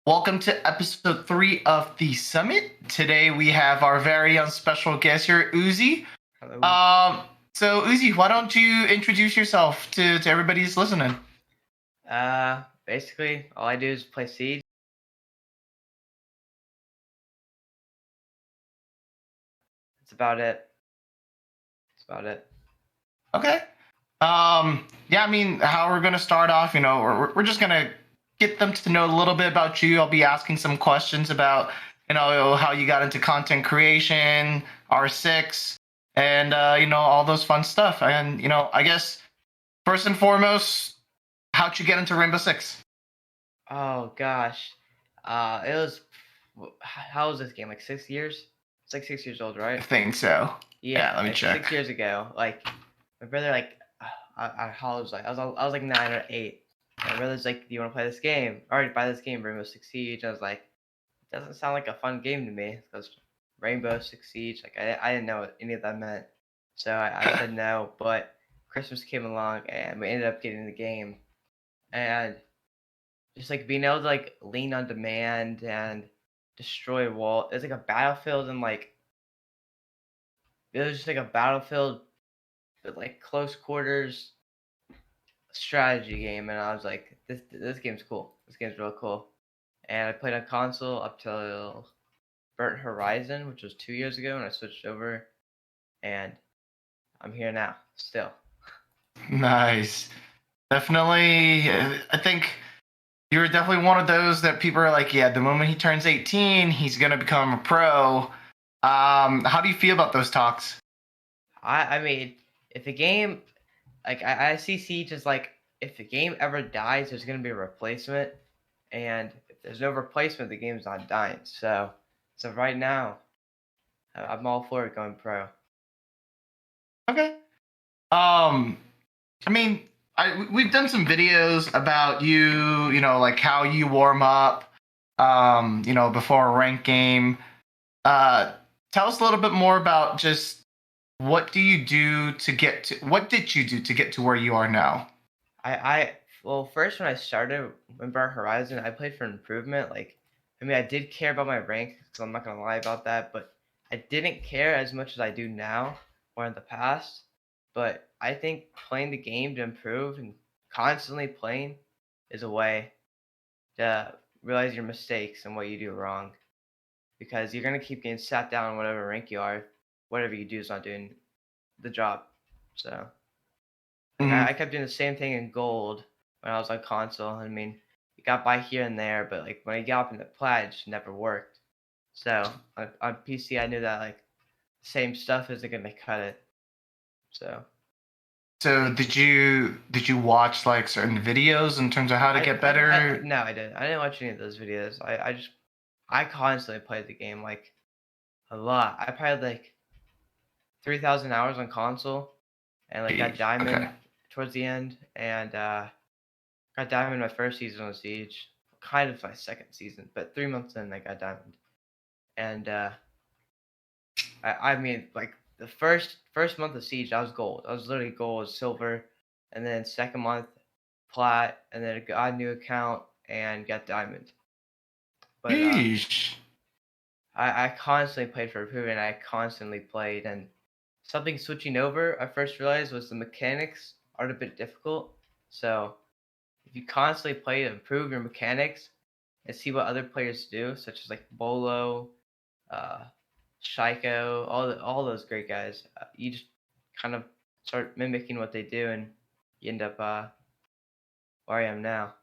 Welcome to episode 3 of the summit. Today we have our very own special guest here, Ooziie. Hello. So Ooziie, why don't you introduce yourself to everybody who's listening? Basically, all I do is play Siege. That's about it. Okay. Yeah, I mean, how we're gonna start off, we're just gonna get them to know a little bit about you. I'll be asking some questions about, how you got into content creation, R6, and all those fun stuff. And I guess first and foremost, how'd you get into Rainbow Six? Oh gosh. It was. How was this game? Like 6 years? It's like 6 years old, I right? think so. Yeah, Let me like check. 6 years ago. Like my brother, how was I was like 9 or 8. My brother's like, "Do you want to play this game? Already buy this game, Rainbow Six Siege." I was like, "It doesn't sound like a fun game to me." Because Rainbow Six Siege, like I didn't know what any of that meant, so I said no. But Christmas came along and we ended up getting the game, and just like being able to like lean on demand and destroy wall. It's like a battlefield, and like it was just like a battlefield but like close quarters strategy game, and I was like, this game's cool. This game's real cool. And I played on console up till Burnt Horizon, which was 2 years ago, and I switched over, and I'm here now still. Nice. Definitely. I think you're definitely one of those that people are like, yeah, the moment he turns 18, he's gonna become a pro. How do you feel about those talks? I mean, if the game, like I see Siege as like, if the game ever dies, there's gonna be a replacement, and if there's no replacement, the game's not dying. So right now, I'm all for it going pro. Okay. I mean, we've done some videos about you, like how you warm up, before a ranked game. Uh, Tell us a little bit more about just what did you do to get to where you are now? I well, first when I started in Burnt Horizon, I played for improvement. Like, I mean, I did care about my rank, so I'm not gonna lie about that, but I didn't care as much as I do now or in the past. But I think playing the game to improve and constantly playing is a way to realize your mistakes and what you do wrong, because you're gonna keep getting sat down in whatever rank you are. Whatever you do is not doing the job. So. Like Mhm. I kept doing the same thing in gold when I was on console. I mean, you got by here and there, but like when I got up into plat, it just never worked. So on PC, I knew that like same stuff isn't gonna cut it. So So like did you watch like certain videos in terms of how to get I better? no, I didn't. I didn't watch any of those videos. I constantly played the game like a lot. I played like 3,000 hours on console, and like got Jeez. Okay. diamond towards the end, and got diamond my first season on Siege, kind of my second season, but 3 months in I got diamond. And I mean, like the first month of Siege, I was gold. I was literally gold, silver, and then second month plat, and then got a new account and got diamond. But Jeez. I constantly played for improvement. I constantly played, and something switching over I first realized was the mechanics are a bit difficult. So if you constantly play to improve your mechanics and see what other players do, such as like Bolo, uh, Shaiko, all those great guys, you just kind of start mimicking what they do, and you end up where I am now.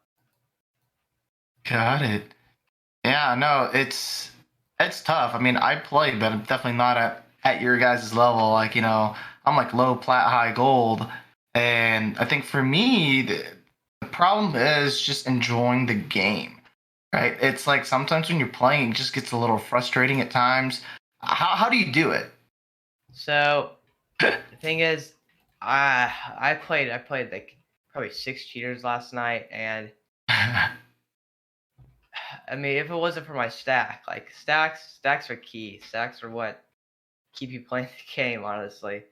Got it. Yeah, no, it's tough. I mean, I play, but I'm definitely not at your guys' level. Like, I'm like low plat, high gold, and I think for me, the problem is just enjoying the game, right? It's like sometimes when you're playing, it just gets a little frustrating at times. How do you do it? So the thing is, I played like probably 6 cheaters last night, and I mean, if it wasn't for my stack, like stacks are key. Stacks are what keep you playing the game, honestly.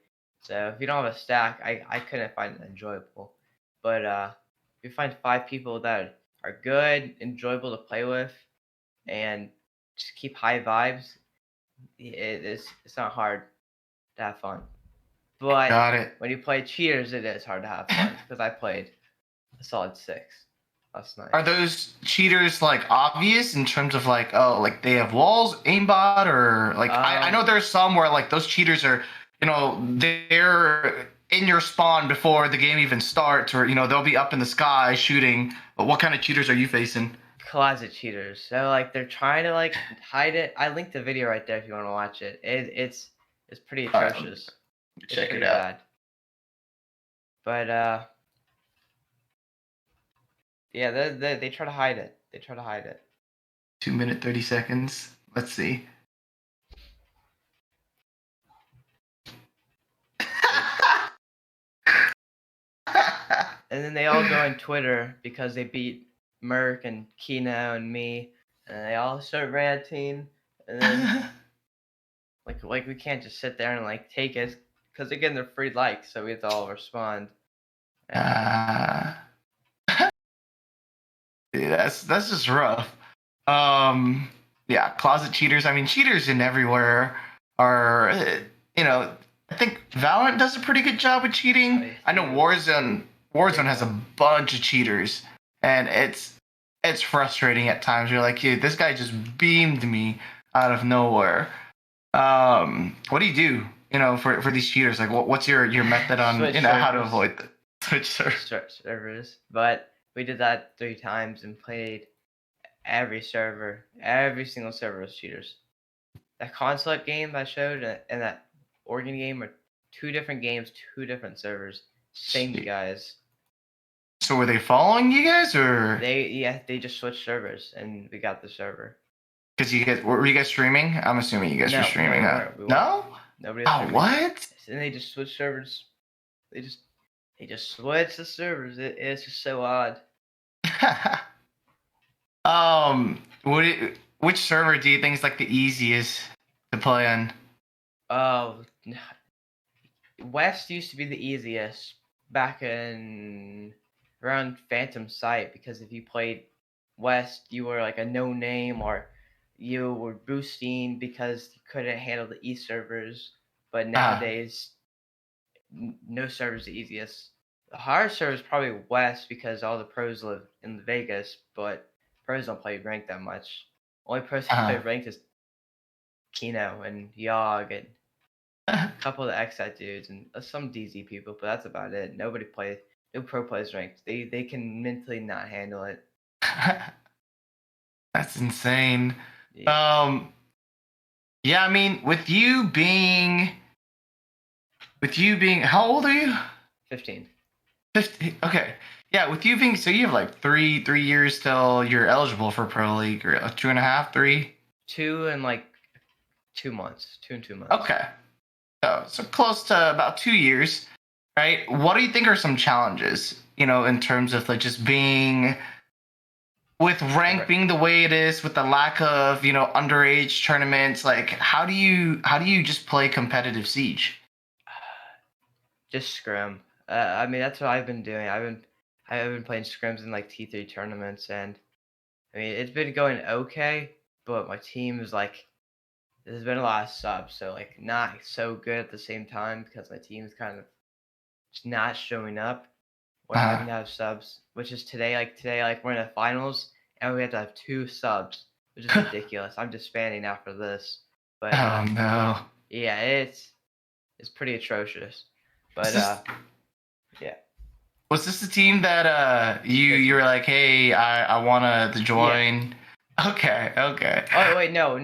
So if you don't have a stack, I couldn't find it enjoyable. But if you find 5 people that are good, enjoyable to play with, and just keep high vibes, it's not hard to have fun. But Got it. when you play cheaters, it is hard to have fun because I played a solid 6 last night. Are those cheaters like obvious in terms of like, oh, like they have walls, aimbot, or like I know there's some where like those cheaters are, they're in your spawn before the game even starts, or they'll be up in the sky shooting. But what kind of cheaters are you facing? Closet cheaters. So like they're trying to like hide it. I linked the video right there if you want to watch it. It's pretty atrocious. Check It's it pretty out. bad. But yeah, they try to hide it. They try to hide it. 2 minute 30 seconds. Let's see. And then they all go on Twitter because they beat Merc and Kino and me, and they all start ranting. And then like we can't just sit there and like take it because they're getting their free likes, so we have to all respond. Yeah, that's just rough. Yeah, closet cheaters. I mean, cheaters in everywhere are, I think Valorant does a pretty good job with cheating. I know Warzone has a bunch of cheaters, and it's frustrating at times. You're like, dude, this guy just beamed me out of nowhere. What do you do? For these cheaters, like, what's your method on how to avoid the switch servers? But we did that 3 times and played every single server was cheaters. That consulate game I showed and that Oregon game are 2 different games, 2 different servers, same guys. So were they following you guys, or they just switched servers and we got the server. Because were you guys streaming? I'm assuming you guys were streaming. No? Nobody. Oh, what? And they just switched servers. They just switched the servers. It's just so odd. Which server do you think is like the easiest to play on? West used to be the easiest back in around Phantom Sight, because if you played West, you were like a no name, or you were boosting because you couldn't handle the East servers. But nowadays, no server is the easiest. The hard server is probably West because all the pros live in Vegas, but pros don't play ranked that much. Only pros that play ranked is Kino and Yogg and a couple of the XSET dudes and some DZ people, but that's about it. No pro plays ranked. They can mentally not handle it. That's insane. Yeah. I mean, with you being, how old are you? 15. 15. Okay. Yeah, with you being, so you have like three years till you're eligible for Pro League, or 2.5, 3? 2 and like 2 months. 2 and 2 months. Okay. So close to about 2 years, right? What do you think are some challenges, in terms of like just being, with rank being the way it is, with the lack of, underage tournaments, like how do you just play competitive Siege? Just scrim. I mean, that's what I've been doing. I've been playing scrims in like T3 tournaments, and I mean, it's been going okay, but my team is like, there's been a lot of subs, so like not so good at the same time because my team's kind of just not showing up. We're having to have subs, which is today, like we're in the finals and we have to have 2 subs, which is ridiculous. I'm disbanding after this. But oh no. Yeah, it's pretty atrocious. But yeah. Was this the team that you were like, hey, I wanna join? Yeah. Okay. Oh wait, no.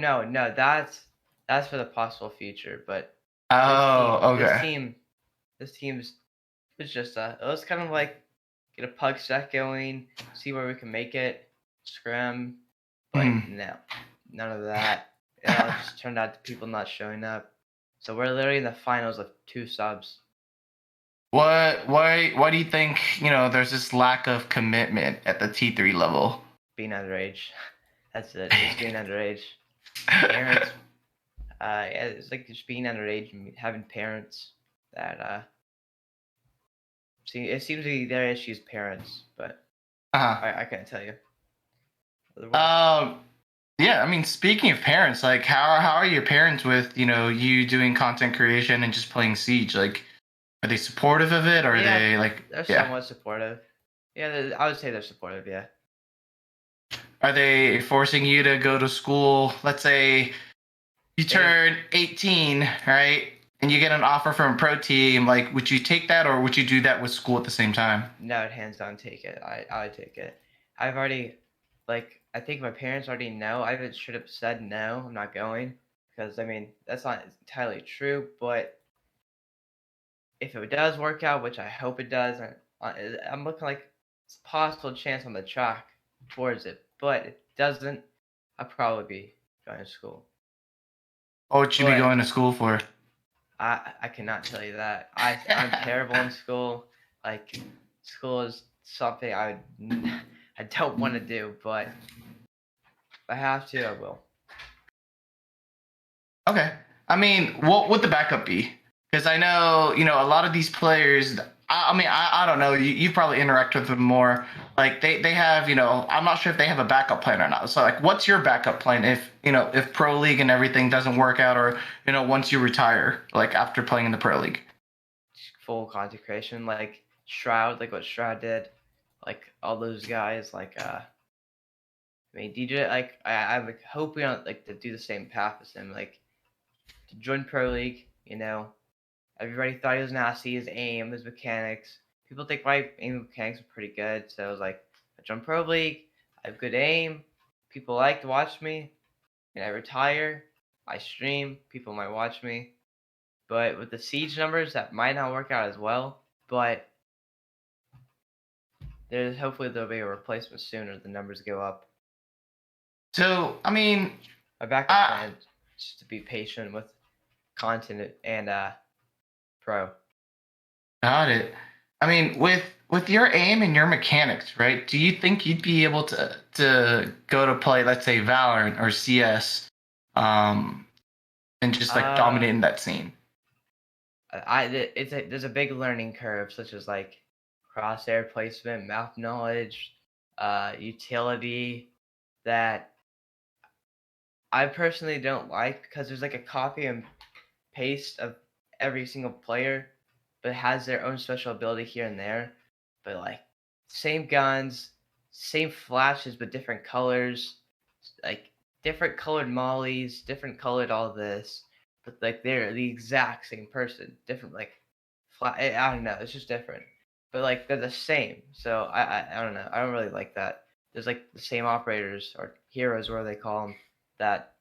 That's for the possible future. But okay. This team's it's just it was kind of like get a pug set going, see where we can make it, scrim, but no, none of that. It all just turned out to people not showing up. So we're literally in the finals of 2 subs. Why do you think, there's this lack of commitment at the T3 level? Being underage. That's it. Just being underage. Parents. Yeah, it's like just being underage and having parents that it seems to be their issues, parents, but I can't tell you. Yeah, I mean, speaking of parents, like how are your parents with, you doing content creation and just playing Siege? Like, are they supportive of it? Or are Yeah, they like, they're yeah? somewhat supportive. Yeah, I would say they're supportive. Yeah. Are they forcing you to go to school? Let's say you They turn 18, right? And you get an offer from a pro team. Like, would you take that, or would you do that with school at the same time? No, I'd hands down take it. I would take it. I've already, like, I think my parents already know. I even should have said no, I'm not going, because I mean that's not entirely true. But if it does work out, which I hope it does, I'm looking like it's a possible chance on the track towards it. But if it doesn't, I'll probably be going to school. What would you be But going to school for? I cannot tell you that. I'm terrible in school. Like, school is something I don't want to do, but if I have to, I will. Okay. I mean, what would the backup be? Because I know, a lot of these players. I mean, I don't know. You probably interact with them more. Like they have, I'm not sure if they have a backup plan or not. So like, what's your backup plan if if pro league and everything doesn't work out, or once you retire, like after playing in the pro league? Full consecration, like Shroud, like what Shroud did, like all those guys, like I mean DJ, like I'm like hoping on like to do the same path as him, like to join pro league. Everybody thought he was nasty, his aim, his mechanics. People think my aim and mechanics are pretty good, so I was like, I joined pro league, I have good aim, people like to watch me, and I retire, I stream, people might watch me. But with the siege numbers, that might not work out as well. But hopefully there'll be a replacement soon as the numbers go up. So I mean, My backup plan is just to be patient with content and pro. got it. I mean, with your aim and your mechanics, right? Do you think you'd be able to go to play, let's say, Valorant or CS, um, and just like Uh, dominate in that scene? there's a big learning curve, such as like crosshair placement, map knowledge, utility, that I personally don't like, because there's like a copy and paste of every single player, but it has their own special ability here and there. But like same guns, same flashes but different colors, like different colored mollies, different colored all this, but like they're the exact same person. Different like I don't know, it's just different. But like they're the same. So I don't know. I don't really like that. There's like the same operators or heroes, where they call them, that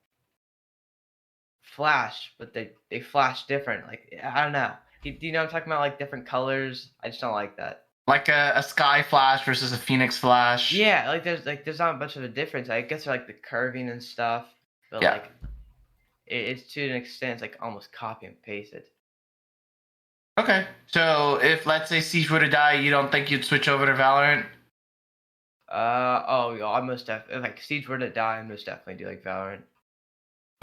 flash, but they flash different. Like I don't know. Do you know what I'm talking about? Like different colors. I just don't like that. Like a Sky Flash versus a Phoenix Flash. Yeah, there's not much of a difference. I guess like the curving and stuff, but Yeah. like it's to an extent it's like almost copy and paste it. Okay. So if let's say Siege were to die, you don't think you'd switch over to Valorant? Oh, yeah, I most definitely, if like Siege were to die, I most definitely do like Valorant.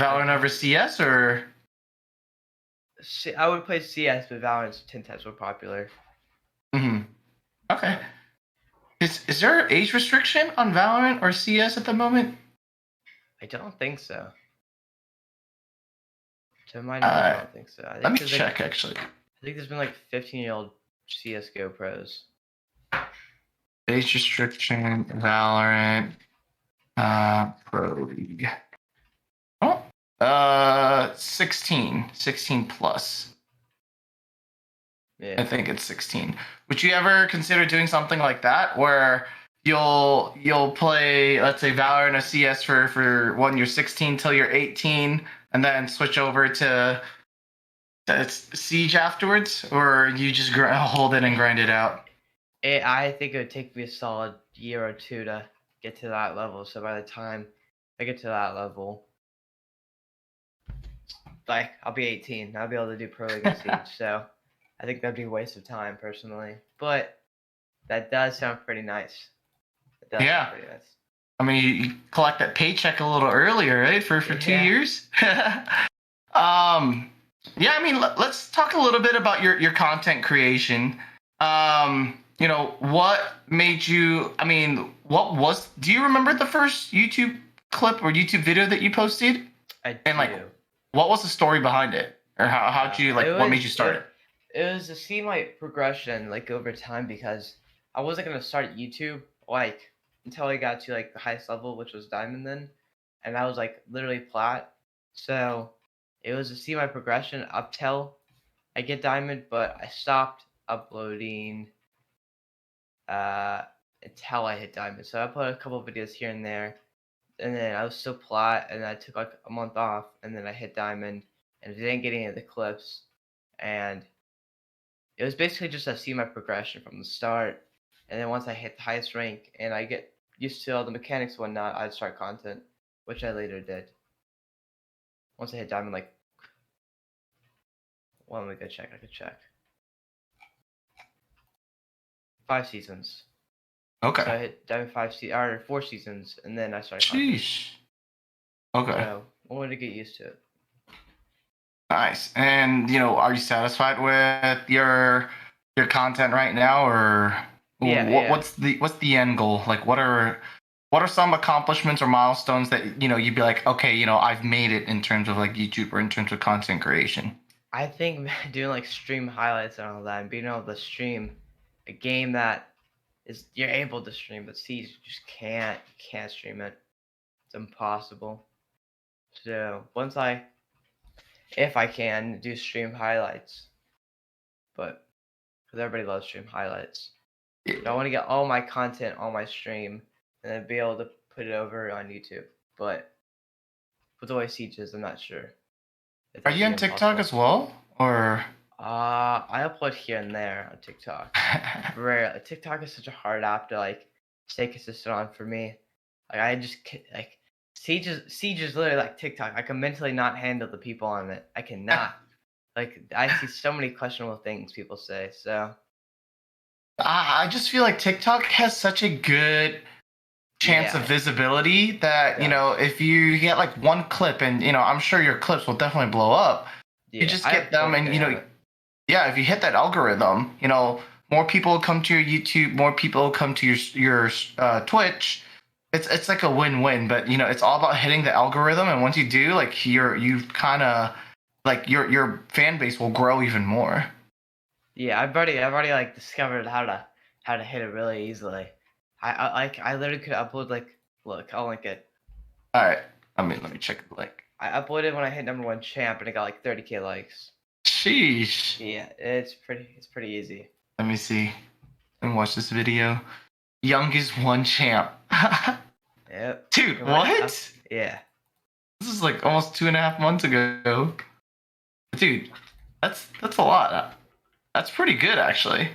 Valorant over CS or? I would play CS, but Valorant's 10 times more popular. Hmm. Okay. Is there an age restriction on Valorant or CS at the moment? I don't think so. To my knowledge, I don't think so. I Let think me there's check like actually. I think there's been like 15-year-old CS:GO pros. Age restriction, Valorant, Pro League. Oh, 16 plus. Yeah. I think it's 16. Would you ever consider doing something like that where you'll play, let's say, Valorant or CS for when you're 16 till you're 18, and then switch over to Siege afterwards, or you just hold it and grind it out? I think it would take me a solid year or two to get to that level. So by the time I get to that level, like I'll be 18, I'll be able to do Pro League and Siege. So I think that'd be a waste of time personally. But that does sound pretty nice. It does Yeah. sound pretty nice. I mean, you collect that paycheck a little earlier, right? For 2 years. Yeah. I mean, let's talk a little bit about your content creation. What made you? I mean, what was? Do you remember the first YouTube clip or YouTube video that you posted? I And like, do. what was the story behind it, or how'd you It like? What made was you start it? it was to see my progression like over time because I wasn't gonna start YouTube like until I got to like the highest level, which was diamond then, and I was like literally plat. So it was to see my progression up till I get diamond, but I stopped uploading uh until I hit diamond. So I uploaded a couple of videos here and there, and then I was still plat, and I took like a month off, and then I hit diamond, and didn't get any of the clips, and it was basically just to see my progression from the start, and then once I hit the highest rank and I get used to all the mechanics and whatnot, I'd start content, which I later did. Once I hit diamond, like, well, let me go check. I could check. 5 seasons. Okay. So I hit diamond or 4 seasons, and then I started content. Sheesh. Okay. So I wanted to get used to it. Nice. And are you satisfied with your content right now, or Yeah. what's the end goal? Like, what are some accomplishments or milestones that you'd be like, okay, I've made it in terms of like YouTube or in terms of content creation? I think doing like stream highlights and all that, and being able to stream a game that is you're able to stream, but Siege you just can't stream it. It's impossible. So if I can do stream highlights, but because everybody loves stream highlights, but I want to get all my content on my stream and then be able to put it over on YouTube. But with the way Siege is, I'm not sure. Are you on TikTok as well, or? I upload here and there on TikTok. Rarely. TikTok is such a hard app to like stay consistent on for me. Like I just like Siege is literally like TikTok. I can mentally not handle the people on it. I cannot. Like I see so many questionable things people say. So I just feel like TikTok has such a good chance of visibility that if you get like one clip, and I'm sure your clips will definitely blow up. You just get them, and if you hit that algorithm, more people will come to your YouTube, more people will come to your Twitch. It's like a win-win, but it's all about hitting the algorithm, and once you do, like you kind of like your fan base will grow even more. Yeah, I've already like discovered how to hit it really easily. I literally could upload like look, I'll link it. All right, let me check the link. I uploaded when I hit #1 champ and it got like 30k likes. Sheesh. Yeah, it's pretty easy. Let me see. Let me watch this video. Youngest one champ. Yep. Dude, what? Yeah. This is like almost 2.5 months ago. Dude, that's a lot. That's pretty good, actually.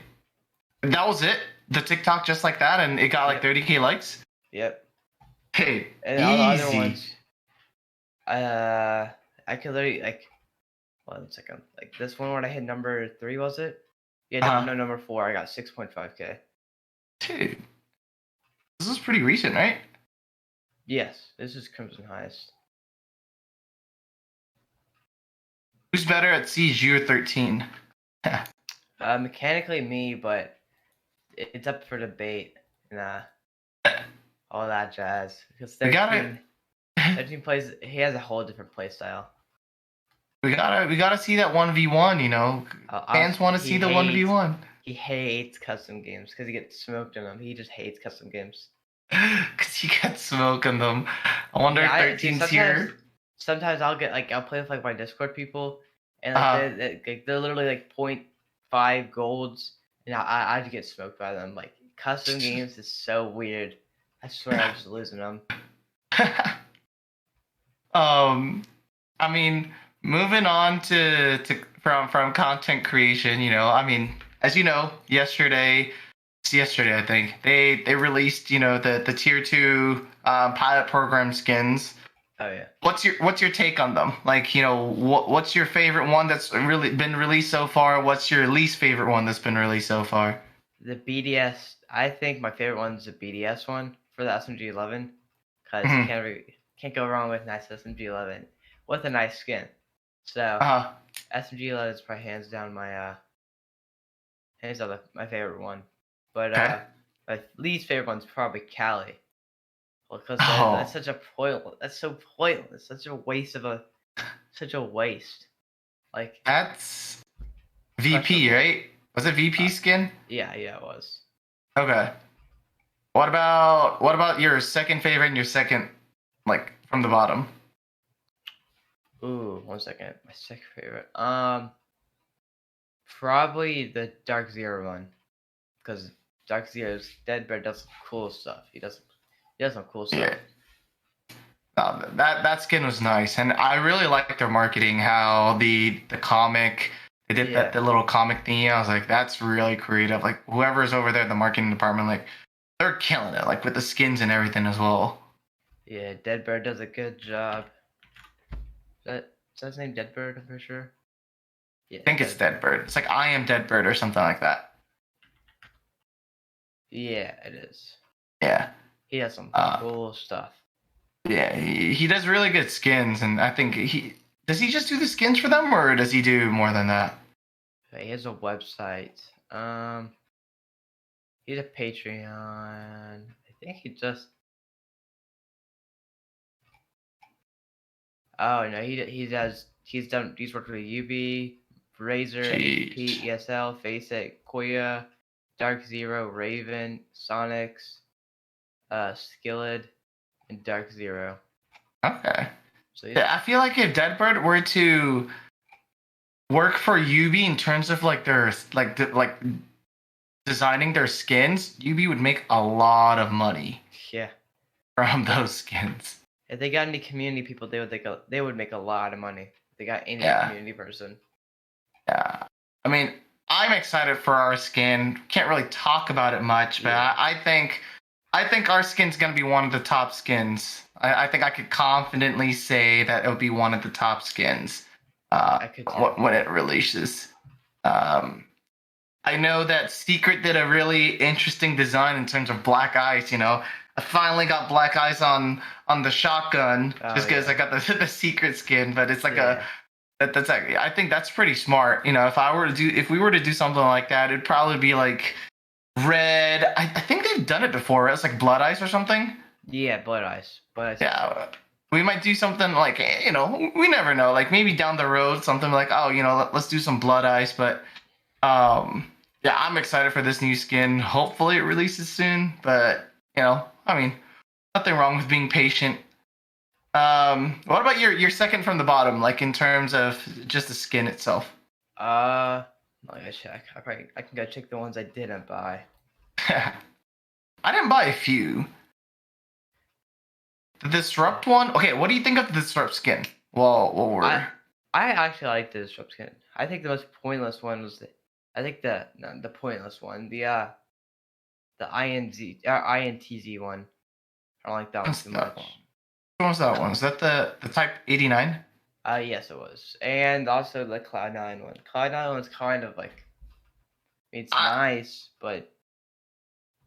That was it? The TikTok just like that, and it got like 30k likes? Yep. Hey, and all the other ones, I could literally like, 1 second, like this one when I hit #3, was it? Yeah, no, #4. I got 6.5k. Dude, this is pretty recent, right? Yes, this is Crimson highest. Who's better at Siege, you or 13? Mechanically me, but it's up for debate and all that jazz. Because 13 plays, he has a whole different play style. We gotta see that 1v1. Fans want to see the 1v1. He hates custom games because he gets smoked in them. He just hates custom games. Because you get smoke in them. I wonder if 13's here. Sometimes I'll play with like my Discord people, and like they're literally like 0.5 golds, and I get smoked by them. Like custom games is so weird. I swear I'm just losing them. I mean, moving on from content creation, as you know, yesterday I think they released the tier 2 pilot program skins. Oh yeah. What's your take on them? Like, what's your favorite one that's really been released so far? What's your least favorite one that's been released so far? The BDS, I think my favorite one is the BDS one for the SMG11, because can't go wrong with nice SMG11 with a nice skin. So SMG11 is probably hands down my my favorite one. But my least favorite one's probably Cali. Well, because that's Oh, such a pointless. That's so pointless. Such a waste of a. Such a waste. Like that's VP, questionable. right? Was it VP skin? Yeah, it was. Okay. What about your second favorite and your second, like, from the bottom? Ooh, 1 second. My second favorite. Probably the Dark Zero one, because Dark Zero's Deadbird does some cool stuff. He does some cool stuff. Yeah. That skin was nice, and I really liked their marketing. How the comic they did that Yeah. the little comic theme. I was like, that's really creative. Like whoever's over there, at the marketing department, like they're killing it. Like with the skins and everything as well. Yeah, Deadbird does a good job. Is that his name Deadbird? I'm pretty sure. Yeah, I think it's Deadbird. It's like I am Deadbird or something like that. Yeah, it is. Yeah. He has some cool stuff. Yeah, he does really good skins, and I think he does. He just do the skins for them, or does he do more than that? He has a website. He's a Patreon. I think he just. Oh no, he's worked with UB, Razor, Jeez. HP, ESL, Faceit, Koya, Dark Zero, Raven, Sonics, Skilled, and Dark Zero. Okay. So Yeah, I feel like if Deadbird were to work for UB in terms of like their like designing their skins, UB would make a lot of money yeah. from those skins. If they got any community people, they would make a lot of money. If they got any Yeah. community person. Yeah. I mean, I'm excited for our skin. Can't really talk about it much, but Yeah. I think our skin's gonna be one of the top skins. I think I could confidently say that it'll be one of the top skins I could too. when it releases. I know that Secret did a really interesting design in terms of black eyes. I finally got black eyes on the shotgun just because I got the Secret skin, but it's like that's like I think that's pretty smart. If we were to do something like that, it'd probably be like red. I think they've done it before. Right? It's like blood ice or something. Yeah, Blood Ice. Yeah, we might do something like we never know. Like maybe down the road, something like let's do some blood ice. But yeah, I'm excited for this new skin. Hopefully it releases soon. But I mean, nothing wrong with being patient. What about your second from the bottom, like in terms of just the skin itself? I gotta check. I can go check the ones I didn't buy. I didn't buy a few. The Disrupt one. Okay, what do you think of the Disrupt skin? Well, I actually like the Disrupt skin. I think the most pointless one was the pointless one. The INTZ one. I don't like that one too much. What was that one? Was that the Type 89? Yes, it was. And also the Cloud9 one. Cloud9 one's kind of like, it's nice, but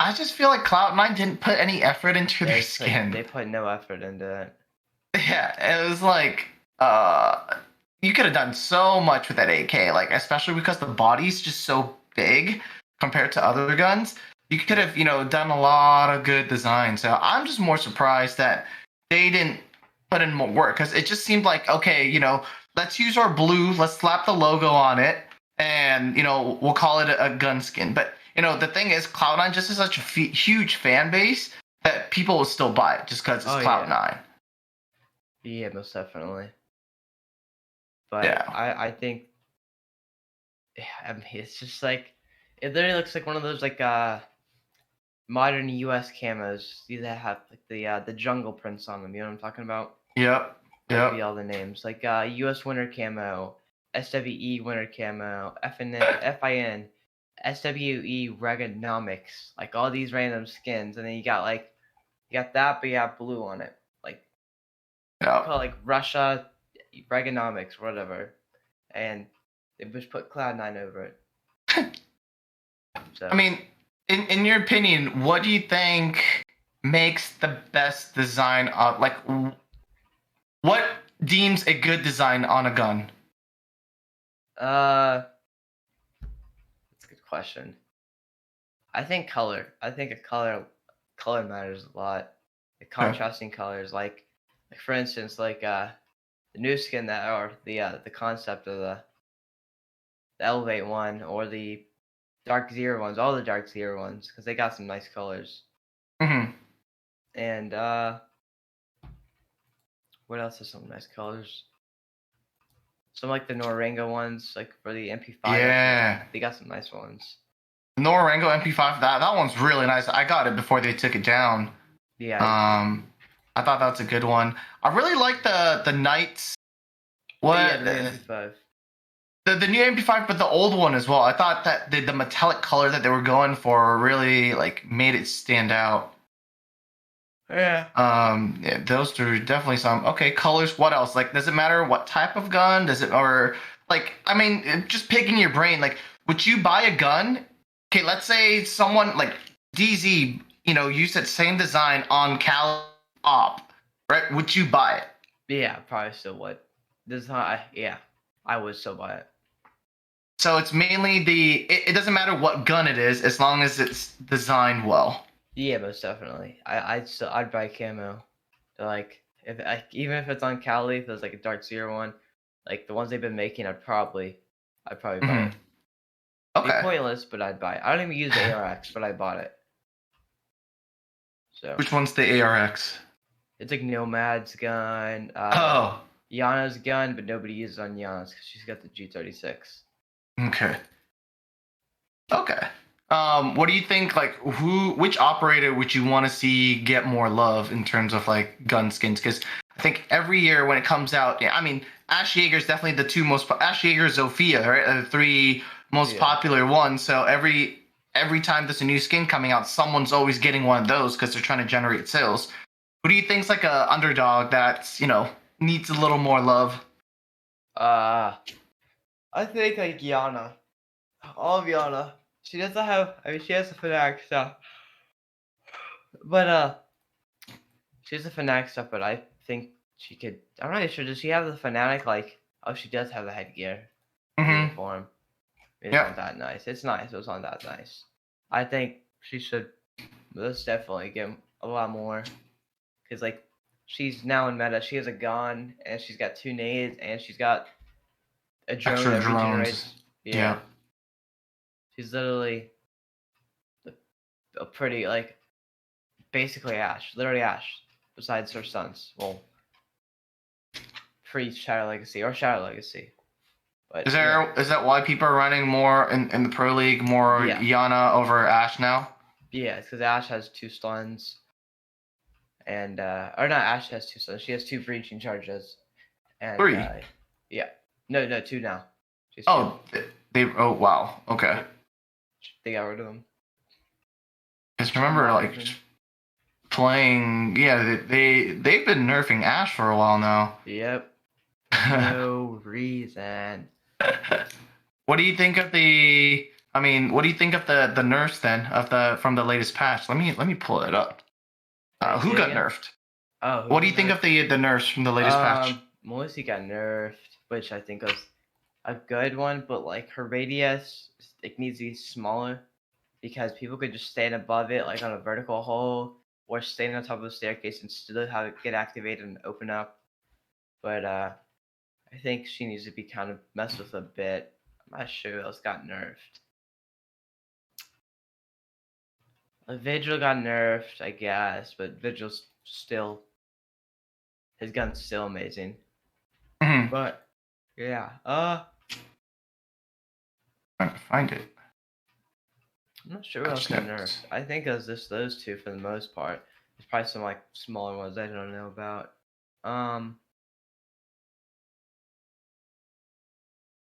I just feel like Cloud9 didn't put any effort into their skin. They put no effort into it. Yeah, it was like you could have done so much with that AK, like especially because the body's just so big compared to other guns. You could have, done a lot of good design. So I'm just more surprised that they didn't put in more work because it just seemed like, okay, let's use our blue, let's slap the logo on it, and we'll call it a gun skin. But the thing is, Cloud9 just has such a huge fan base that people will still buy it just because it's Cloud9. Yeah, most definitely. But yeah. I think, I mean, it's just like, it literally looks like one of those like modern US camos. These that have like the jungle prints on them. You know what I'm talking about? Yep. That'd be all the names. Like US winter camo, SWE winter camo, FIN, SWE Reaganomics. Like all these random skins, and then you got that, but you have blue on it. Like call it like Russia Reaganomics, whatever. And they just put Cloud9 over it. So I mean, in your opinion, what do you think makes the best design of what deems a good design on a gun? that's a good question. I think color. I think color matters a lot. the contrasting colors, like for instance, the new skin that or the concept of the Elevate one or the Dark Zero ones, all the Dark Zero ones, because they got some nice colors. Mm-hmm. And what else is some nice colors? Some like the Norango ones, like for the MP5. Yeah. They got some nice ones. Norango MP5, that one's really nice. I got it before they took it down. Yeah. I thought that's a good one. I really like the Knights. What? Yeah, the new MP5. The new MP5, but the old one as well. I thought that the metallic color that they were going for really like made it stand out. Yeah. Yeah, those are definitely some. Okay, colors. What else? Like, does it matter what type of gun? Does it or like? I mean, just picking your brain. Like, would you buy a gun? Okay, let's say someone like DZ, used that same design on Cal Op, right? Would you buy it? Yeah, probably still would. This is not. Yeah, I would still buy it. So it's mainly it doesn't matter what gun it is as long as it's designed well. Yeah, most definitely. I'd buy camo. Like if even if it's on Cali, if there's like a Dark Zero one, like the ones they've been making, I'd probably buy it. Okay. It'd be pointless, but I'd buy it. I don't even use the ARX, but I bought it. So Which one's the ARX? it's like Nomad's gun, Yana's gun, but nobody uses on Yana's because she's got the G36. Okay. Okay. What do you think? Like, which operator would you want to see get more love in terms of like gun skins? Because I think every year when it comes out, yeah, I mean, Ash Jaeger's definitely the two most. Ash Jaeger, Zofia, right? Are the three most popular ones. So every time there's a new skin coming out, someone's always getting one of those because they're trying to generate sales. Who do you think's like a underdog that's needs a little more love? I think like Yana. All of Yana. She doesn't have. I mean, she has a Fnatic stuff, but she has the Fnatic stuff. But I think she could. I'm not sure. Does she have the Fnatic? Like, oh, she does have the headgear. Uniform. It's not that nice. It's nice, but it's not that nice. I think she should most definitely get a lot more. Because, like, she's now in meta. She has a gun, and she's got 2 nades, and she's got a drone Extra that drones. regenerates. Yeah. She's literally a pretty, like, basically Ashe. Literally Ashe. Besides her sons. Well, pre-Shadow Legacy or Shadow Legacy. But, is that why people are running more in the Pro League, more Yana over Ashe now? Yeah, it's because Ashe has 2 stuns. And or not, Ashe has 2 stuns. She has 2 breaching charges. And 3. Yeah. No, 2 now. She's 2. Oh, oh wow. Okay. They got rid of them. Just remember, like, playing. Yeah, they've been nerfing Ashe for a while now. Yep. No reason. What do you think of the? I mean, what do you think of the nerfs then from the latest patch? Let me pull it up. Who got nerfed? Oh. What do you think of the nerfs from the latest patch? Mostly got nerfed, which I think was a good one, but like her radius, it needs to be smaller because people could just stand above it, like on a vertical hole, or stand on top of the staircase and still have it get activated and open up. But I think she needs to be kind of messed with a bit. I'm not sure who else got nerfed. Vigil got nerfed, I guess, but Vigil's still, his gun's still amazing. But yeah, trying to find it. I'm not sure what else got nerfed. I think it was just those 2 for the most part. There's probably some like smaller ones I don't know about.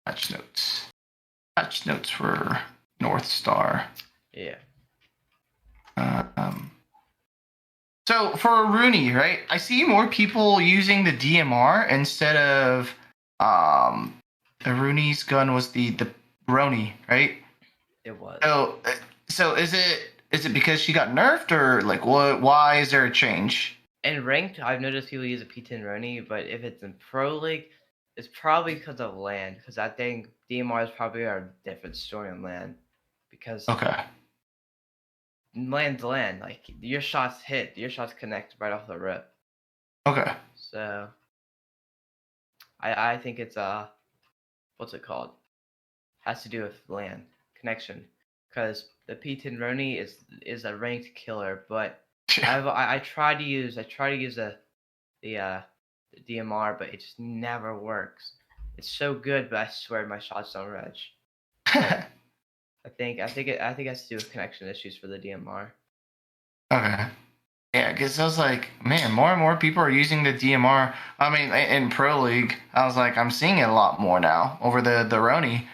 Patch notes. Patch notes for North Star. Yeah. So for Rooney, right? I see more people using the DMR instead of the Rooney's gun was the Roni, right? It was. So is it because she got nerfed or like what? Why is there a change? In ranked, I've noticed people use a P10 Roni, but if it's in Pro League, it's probably because of LAN. Because I think DMR is probably a different story on LAN. Because land to land. Like your shots hit, your shots connect right off the rip. Okay. So I think it's what's it called? Has to do with land connection, because the P10 Roni is a ranked killer. But I tried to use the DMR, but it just never works. It's so good, but I swear my shots don't reg. But I think it has to do with connection issues for the DMR. Okay. Yeah, because I was like, man, more and more people are using the DMR. I mean, in Pro League, I was like, I'm seeing it a lot more now over the Roni.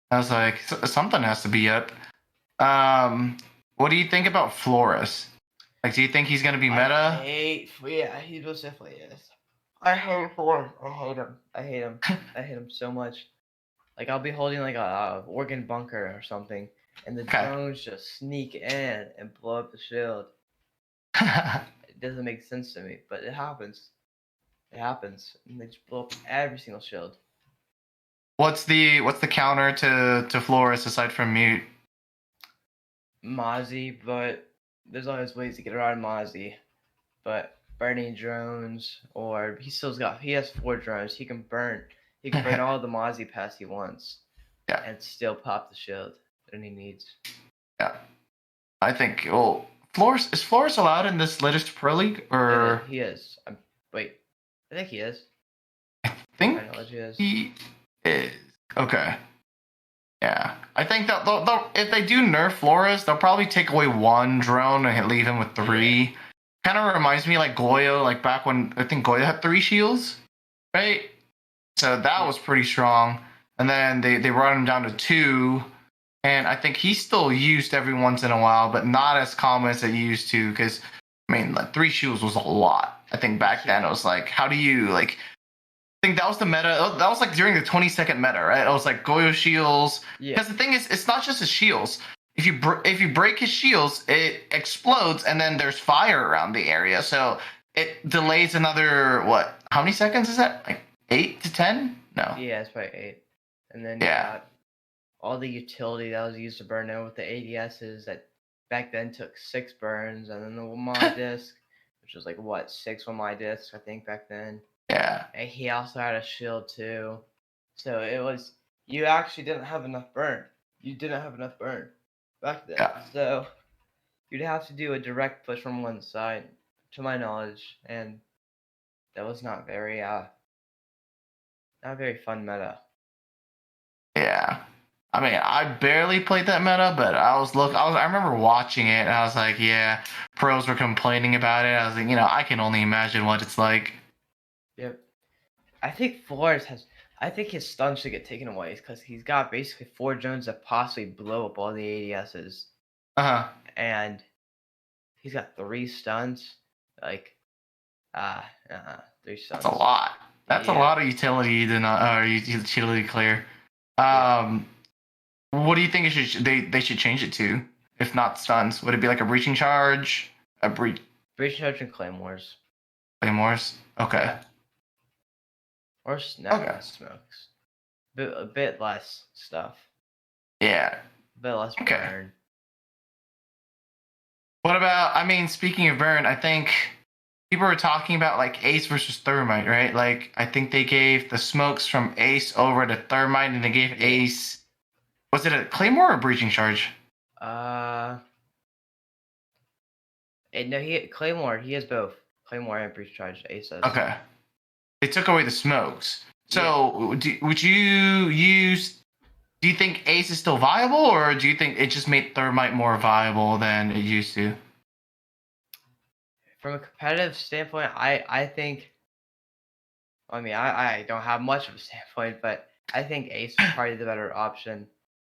I was like, something has to be up. What do you think about Flores? Like, do you think he's gonna be meta? Yeah, he most definitely is. I hate Flores. I hate him. I hate him. I hate him so much. Like I'll be holding like a organ bunker or something, and the drones just sneak in and blow up the shield. It doesn't make sense to me, but it happens. It happens, and they just blow up every single shield. What's the counter to Flores aside from mute? Mozzie, but there's always ways to get around Mozzie. But burning drones, or he has 4 drones. He can burn all the Mozzie pass he wants. Yeah. And still pop the shield that he needs. Yeah. I think Flores is Flores allowed in this latest Pro League or he is. Wait. I think he is. I think he is. Okay. Yeah. I think that they'll if they do nerf Flores, they'll probably take away 1 drone and leave him with 3. Yeah. Kind of reminds me like Goyo, like back when I think Goyo had 3 shields, right? So that was pretty strong. And then they brought him down to 2. And I think he's still used every once in a while, but not as common as it used to. Because, I mean, like 3 shields was a lot. I think back then it was like, how do you, like, I think that was the meta. That was like during the 20-second meta, right? It was like Goyo shields. Because the thing is, it's not just his shields. If you break his shields, it explodes, and then there's fire around the area. So it delays another, what? How many seconds is that? Like 8 to 10? No. Yeah, it's probably 8. And then you got all the utility that was used to burn in with the ADSs that back then took 6 burns, and then the Wamai disc, which was like what, 6 Wamai discs I think back then. Yeah. And he also had a shield too, so it was you actually didn't have enough burn. You didn't have enough burn back then. Yeah. So you'd have to do a direct push from one side, to my knowledge, and that was not very fun meta. Yeah. I mean, I barely played that meta, but I remember watching it, and I was like, yeah, pros were complaining about it. I was like, I can only imagine what it's like. Yep. I think I think his stun should get taken away because he's got basically 4 drones that possibly blow up all the ADSs. And he's got 3 stuns. Like, 3 stuns. That's a lot. That's a lot of utility utility clear. What do you think they should change it to? If not stuns, would it be like a breaching charge? Breaching charge and claymores. Claymores? Okay. Yeah. Or smokes. A bit less stuff. Yeah. A bit less burn. What about, I mean, speaking of burn, I think people were talking about like Ace versus Thermite, right? Like, I think they gave the smokes from Ace over to Thermite, and they gave Ace, was it a Claymore or breaching charge? No, Claymore. He has both Claymore and breach charge. Ace does. Okay. They took away the smokes. So, would you use? Do you think Ace is still viable, or do you think it just made Thermite more viable than it used to? From a competitive standpoint, I think. I mean, I don't have much of a standpoint, but I think Ace is probably the better option.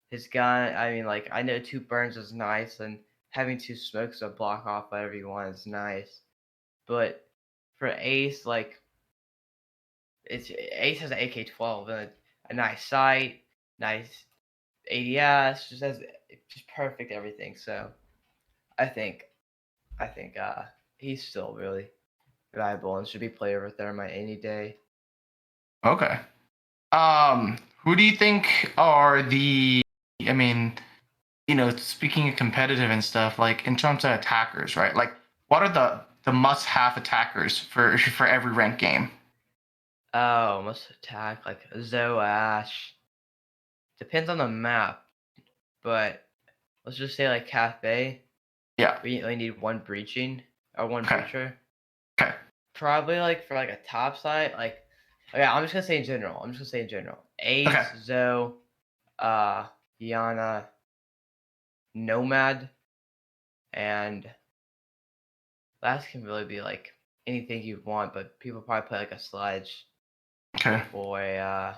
His gun, I mean, like, I know 2 burns is nice, and having 2 smokes to block off whatever you want is nice. But for Ace, like, Ace has an AK-12 and a nice sight, nice ADS, just perfect everything. So I think he's still really valuable and should be played over Thermite any day. Okay. Who do you think are the speaking of competitive and stuff, like in terms of attackers, right? Like, what are the must-have attackers for for every ranked game? Oh, must attack like Zoash. Depends on the map, but let's just say like Cafe. Yeah. We only need one breaching or one Okay. breacher. Okay. Probably like for like a top side, like yeah, I'm just gonna say in general. I'm just gonna say in general. Okay. Ace, Zoe, Yana, Nomad, and last can really be like anything you want, but people probably play like a Sledge Okay. or a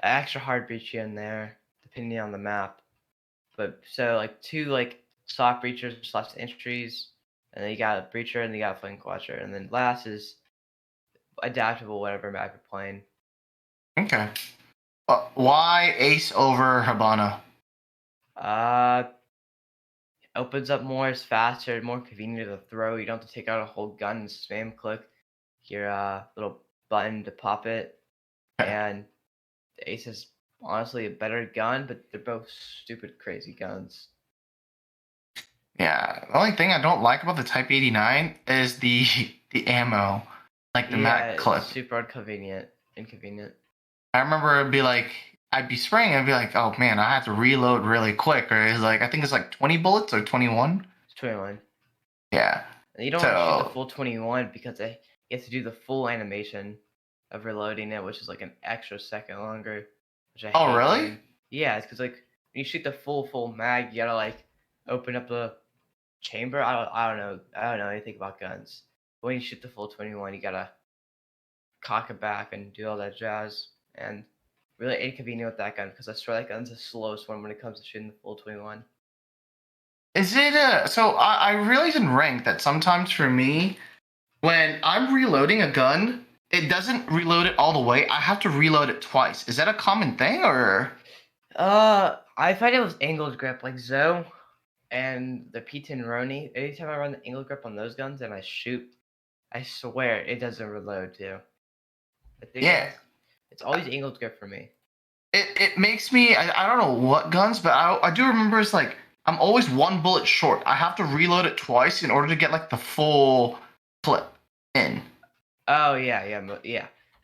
extra hard breach in there, depending on the map. But so like two like soft breachers slash entries, and then you got a breacher and you got a flame watcher, and then last is adaptable whatever map you're playing. Okay. Why Ace over Habana? Uh, opens up more, is faster, more convenient to throw. You don't have to take out a whole gun and spam click your little button to pop it. Okay. And the Ace is honestly a better gun, but they're both stupid crazy guns. Yeah. The only thing I don't like about the Type 89 is the ammo, like the Yeah, mag it's clip. super inconvenient. I remember it'd be like I'd be spraying and I'd be like, oh man, I have to reload really quick. Or it's like I think it's like 20 bullets or 21. It's 21. Yeah. And you don't want to shoot the So full 21 because you have to do the full animation of reloading it, which is like an extra second longer, which I oh hate really? doing. Yeah, it's because like when you shoot the full mag, you gotta like open up the chamber. I don't know anything about guns. But when you shoot the full 21, you gotta cock it back and do all that jazz. And really inconvenient with that gun because I swear that gun's the slowest one when it comes to shooting the full 21. Is it so I realize in rank that sometimes for me, when I'm reloading a gun, it doesn't reload it all the way. I have to reload it twice. Is that a common thing or I find it with angled grip like Zoe and the P10 Roni. Anytime I run the angled grip on those guns and I shoot, I swear it doesn't reload too. I think yeah. it's always angled grip for me. It makes me I don't know what guns, but I do remember it's like I'm always one bullet short. I have to reload it twice in order to get like the full clip in. Oh yeah.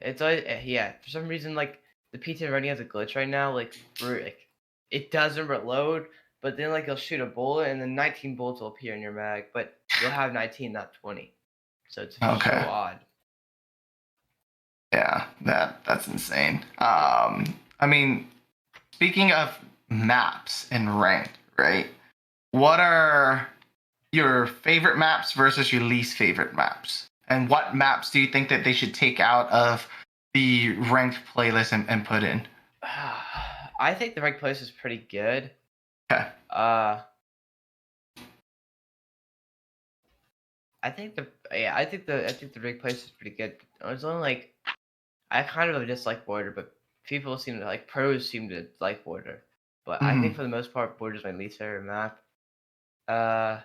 It's always yeah. For some reason, like the P10 Roni has a glitch right now. Like it doesn't reload, but then like you'll shoot a bullet and then 19 bullets will appear in your mag, but you'll have 19, not 20. So it's so Okay. odd. Yeah, that's insane. I mean, speaking of maps and ranked, right? What are your favorite maps versus your least favorite maps? And what maps do you think that they should take out of the ranked playlist and put in? I think the ranked place is pretty good. Okay. I think the ranked place is pretty good. It's only like I kind of dislike border, but people seem to like pros seem to like border. But I think Mm-hmm. for the most part, border is my least favorite map. Uh,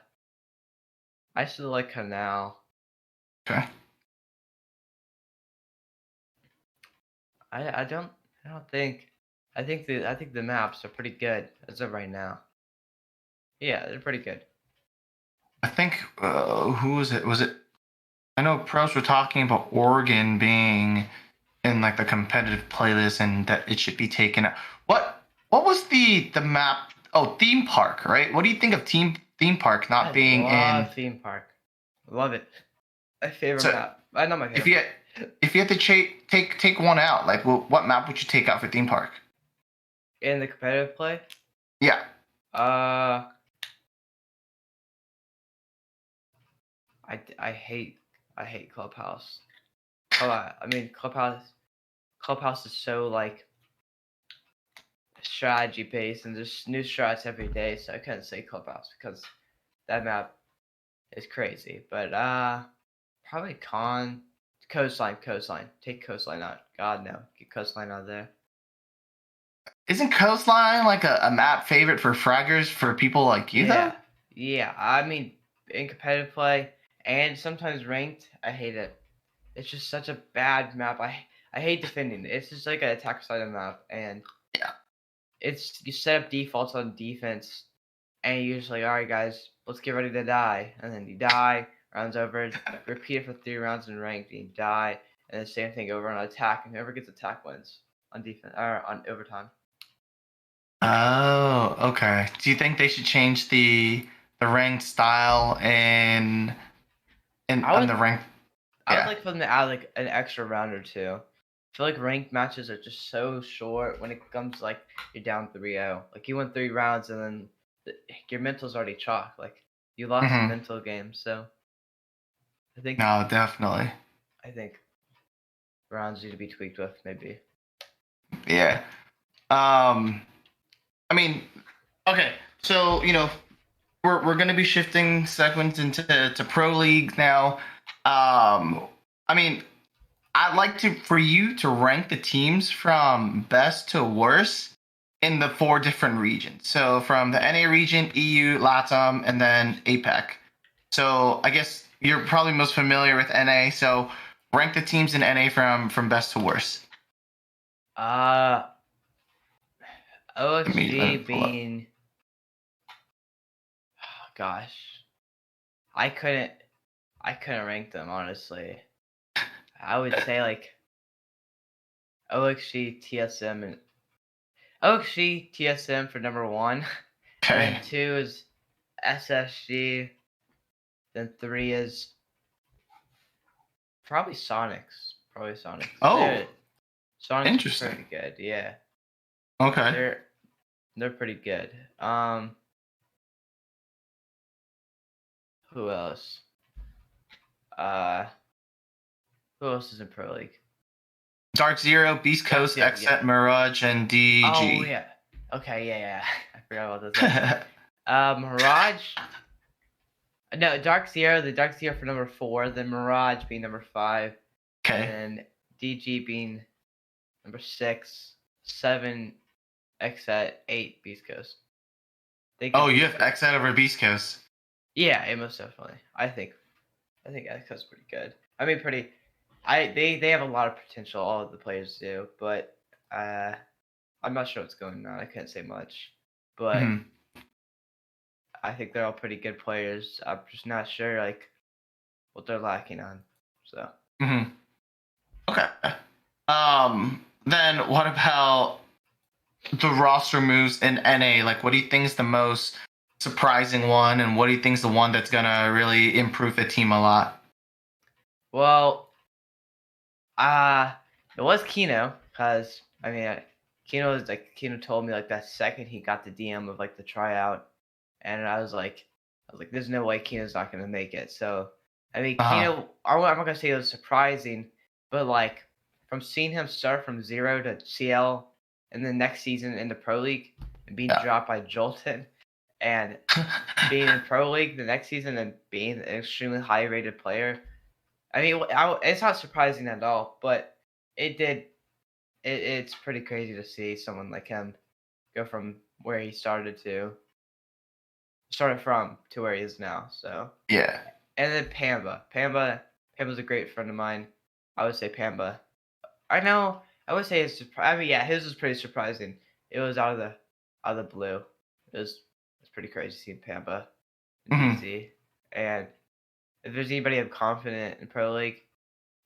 I still like Canal. Okay. I don't I don't think I think the maps are pretty good as of right now. Yeah, they're pretty good. I think who was it? Was it? I know pros were talking about Oregon being in like the competitive playlist and that it should be taken out. What was the map? Oh, theme park, right? What do you think of theme park I not being in? love theme park. Love it. My favorite So map. Not my if you favorite. if you had to take one out, like what map would you take out for theme park? In the competitive play, Yeah. uh, I hate Clubhouse. Clubhouse is so like strategy based, and there's new strats every day. So I couldn't say Clubhouse because that map is crazy. But probably Coastline. Take Coastline out. God no, get Coastline out of there. Isn't Coastline like a map favorite for fraggers for people like you though? Yeah. I mean, in competitive play and sometimes ranked, I hate it. It's just such a bad map. I hate defending it. It's just like an attacker side of the map, and Yeah. it's you set up defaults on defense, and you're just like, all right, guys, let's get ready to die, and then you die. Rounds over. Repeat it for 3 rounds in ranked, and you die, and the same thing over on attack, and whoever gets attack wins on defense or on overtime. Oh, okay. Do you think they should change the ranked style and on the rank? I would Yeah. like for them to add like an extra round or two. I feel like ranked matches are just so short when it comes to, like, you're down 3-0. Like, you won 3 rounds and then your mental's already chalked. Like, you lost the mental game. So I think No, definitely. rounds need to be tweaked with maybe. Yeah. I mean, okay. So we're gonna be shifting segments into pro league now. I mean, I'd like for you to rank the teams from best to worst in the 4 different regions. So from the NA region, EU, LATAM, and then APAC. So I guess you're probably most familiar with NA. So rank the teams in NA from best to worst. OXG being, oh, gosh, I couldn't rank them honestly. I would say like OXG, TSM, and OXG, TSM for number 1. Okay. And then 2 is SSG. Then 3 is probably Sonics. Oh, Sonics interesting. are pretty good. Yeah. Okay. They're pretty good. Who else? Who else is in Pro League? Dark Zero, Beast Coast, Xset, Mirage, and DG. Oh yeah. Okay, yeah. I forgot about this. Mirage. No, Dark Zero. The Dark Zero for number 4. Then Mirage being number 5. Okay. And DG being number 6. 7 Xset, 8 Beast Coast. Oh, you have Xset over Beast Coast. Yeah, most definitely. I think X Coast's pretty good. I mean, they have a lot of potential. All of the players do, but I'm not sure what's going on. I can't say much, but I think they're all pretty good players. I'm just not sure like what they're lacking on. So. Okay. Then what about the roster moves in NA? Like, what do you think is the most surprising one, and what do you think is the one that's gonna really improve the team a lot? Well, it was Kino, because I mean, Kino told me like that second he got the DM of like the tryout, and I was like, there's no way Kino's not gonna make it. So I mean, Kino, I'm not gonna say it was surprising, but like from seeing him start from 0 to CL, and then next season in the Pro League and being dropped by Jolton, and being in Pro League the next season and being an extremely high rated player. I mean, it's not surprising at all, but it's pretty crazy to see someone like him go from where he started from to where he is now. So yeah. And then Pamba's a great friend of mine. I would say Pamba. I know. I would say his was pretty surprising. It was out of the blue. It's pretty crazy seeing Pamba in DC. And if there's anybody I'm confident in Pro League,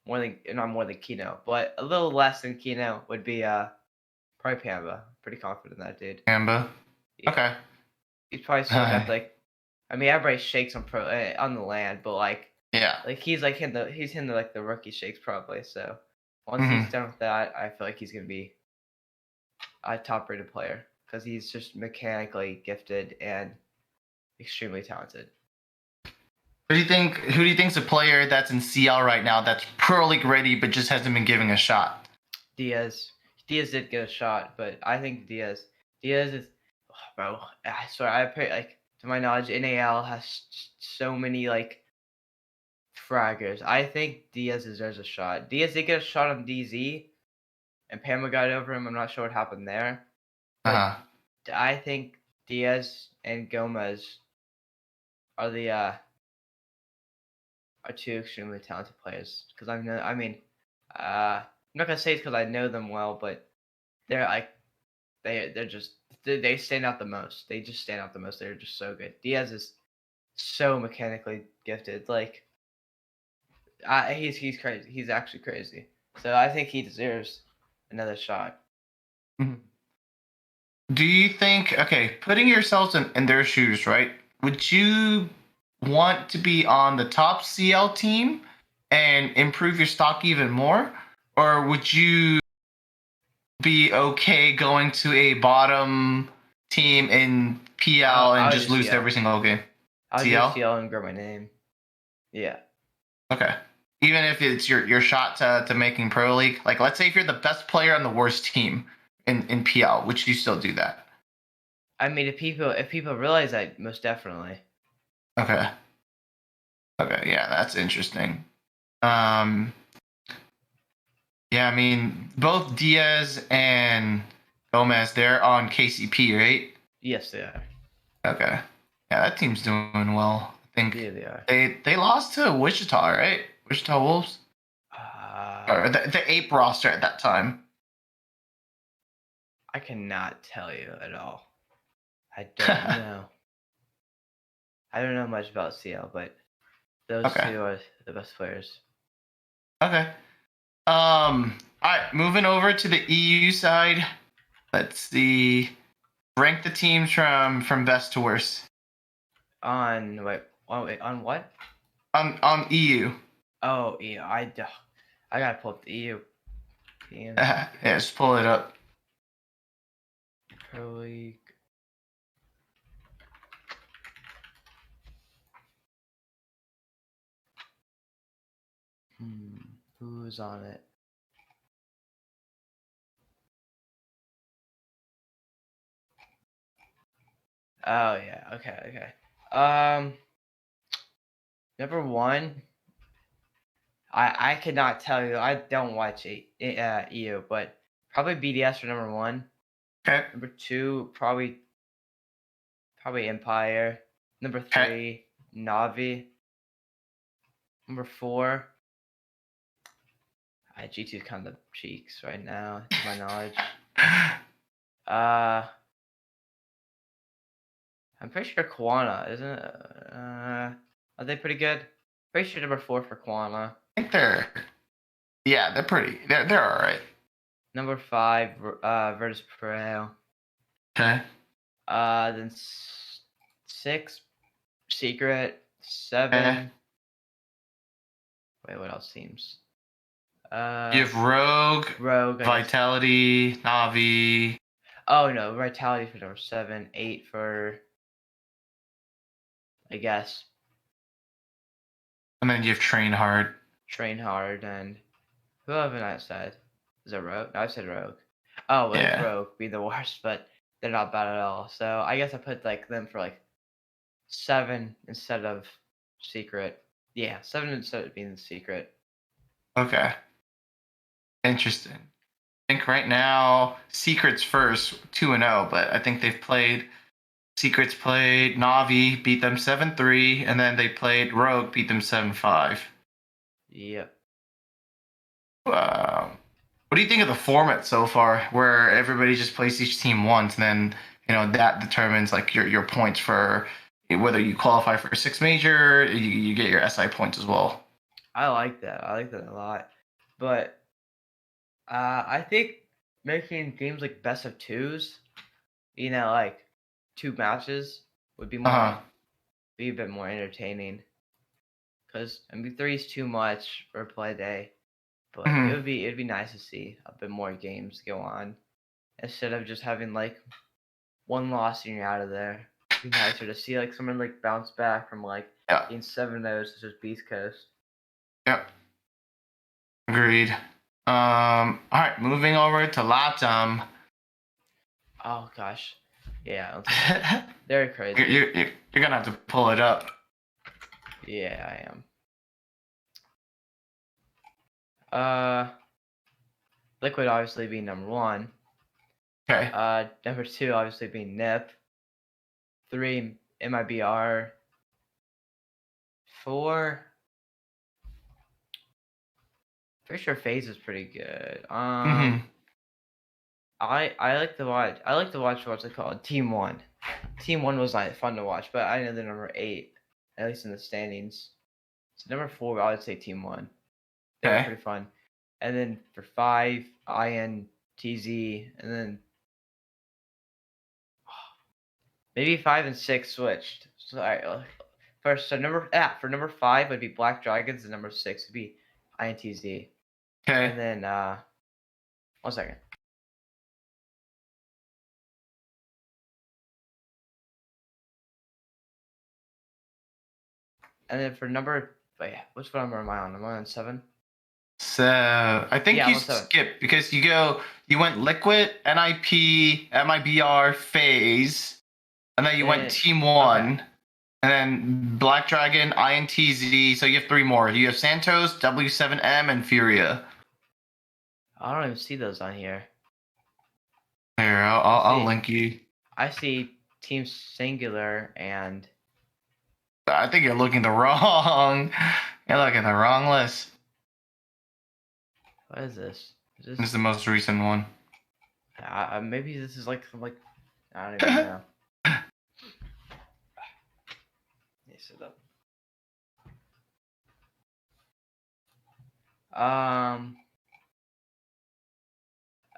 not more than Kino, but a little less than Kino would be probably Pamba. Pretty confident in that dude. Pamba. Yeah. Okay. He's probably still got like, I mean, everybody shakes on on the land, but like, yeah, like he's in the rookie shakes probably. So once he's done with that, I feel like he's gonna be a top rated player because he's just mechanically gifted and extremely talented. Who do you think's a player that's in CL right now that's Pro League ready but just hasn't been given a shot? Diaz did get a shot, but I think Diaz is, bro. I swear, like, to my knowledge, NAL has so many like fraggers. I think Diaz deserves a shot. Diaz did get a shot on DZ, and Pama got over him. I'm not sure what happened there. But I think Diaz and Gomez are two extremely talented players. Because I'm not gonna say it's because I know them well, but they're like they're just they stand out the most. They just stand out the most. They're just so good. Diaz is so mechanically gifted. Like, he's crazy. He's actually crazy. So I think he deserves another shot. Mhm. Do you think, okay, putting yourselves in their shoes, right? Would you want to be on the top CL team and improve your stock even more? Or would you be okay going to a bottom team in PL and I'll just do lose CL. every single game? I'll do CL? CL and grow my name. Yeah. Okay. Even if it's your shot to making pro league, like let's say if you're the best player on the worst team in PL, would you still do that? I mean, if people realize that, most definitely. Okay. Okay, yeah, that's interesting. Um yeah, I mean both Diaz and Gomez, they're on KCP, right? Yes, they are. Okay. Yeah, that team's doing well. I think Yeah, they are. they lost to Wichita, right? Wichita Wolves? Or the ape roster at that time. I cannot tell you at all. I don't know. I don't know much about CL, but those Okay. two are the best players. Okay. All right, moving over to the EU side. Let's see. Rank the teams from best to worst. On on what? On EU. Oh, yeah, I gotta pull up the EU team. Yeah, just pull it up. Pro League. Who's on it? Oh yeah, okay. Number one, I could not tell you. I don't watch EU, but probably BDS for number one. Okay. Number two, probably Empire. Number Okay. three, Navi. Number four, G2 is kind of the cheeks right now, to my knowledge. I'm pretty sure Kwana, isn't it? Are they pretty good? Pretty sure number four for Kwana. I think they're pretty. They're all right. Number five, Virtus Pro. Okay. Then six, Secret. Seven. Wait, what else seems? You have Rogue, Rogue. Vitality, Navi. Oh no, Vitality for number 7, 8 for, I guess, And then you have Train Hard. Train Hard, and who haven't I said? Is it Rogue? No, I said Rogue. Oh, well, Yeah. Rogue be the worst, but they're not bad at all. So I guess I put like them for like 7 instead of Secret. Yeah, 7 instead of being the Secret. Okay. Interesting. I think right now Secret's first 2-0, but I think Secret's played Navi, beat them 7-3, and then they played Rogue, beat them 7-5. Yep. What do you think of the format so far, where everybody just plays each team once, and then that determines like your points for whether you qualify for a six major, you get your SI points as well. I like that. I like that a lot. But I think making games like best of twos, like 2 matches would be be a bit more entertaining. Because three is too much for a play day, but it'd be nice to see a bit more games go on instead of just having like one loss and you're out of there. It'd be nicer to see like someone like bounce back from like being 7-0 such as Beast Coast. Yep. Agreed. All right, moving over to LATAM. Oh gosh, yeah, they're crazy. You're gonna have to pull it up. Yeah, I am. Liquid obviously being number 1. Okay. Number 2 obviously being Nip. 3 MIBR. 4. Pretty sure FaZe is pretty good. I like to watch. I like to watch what's it called? Team One. Team One was like fun to watch, but I know they're number 8, at least in the standings. So number 4, I would say Team One. They were Okay. pretty fun. And then for 5, INTZ, and then maybe 5 and 6 switched. So first, so for number 5 would be Black Dragons, and number 6 would be INTZ. Okay. And then 1 second. And then for number, wait, which number am I on? Am I on 7? So I think Yeah, you I'm on 7. skipped because you went Liquid, NIP, MIBR, Phase, and then you went Team One, and then Black Dragon, INTZ. So you have 3 more. You have Santos, W7M, and Furia. I don't even see those on here. Here, I'll link you. I see Team Singular and. I think you're looking the wrong. You're looking the wrong list. What is this? This is the most recent one. Maybe this is like I don't even know. Yeah, sit up.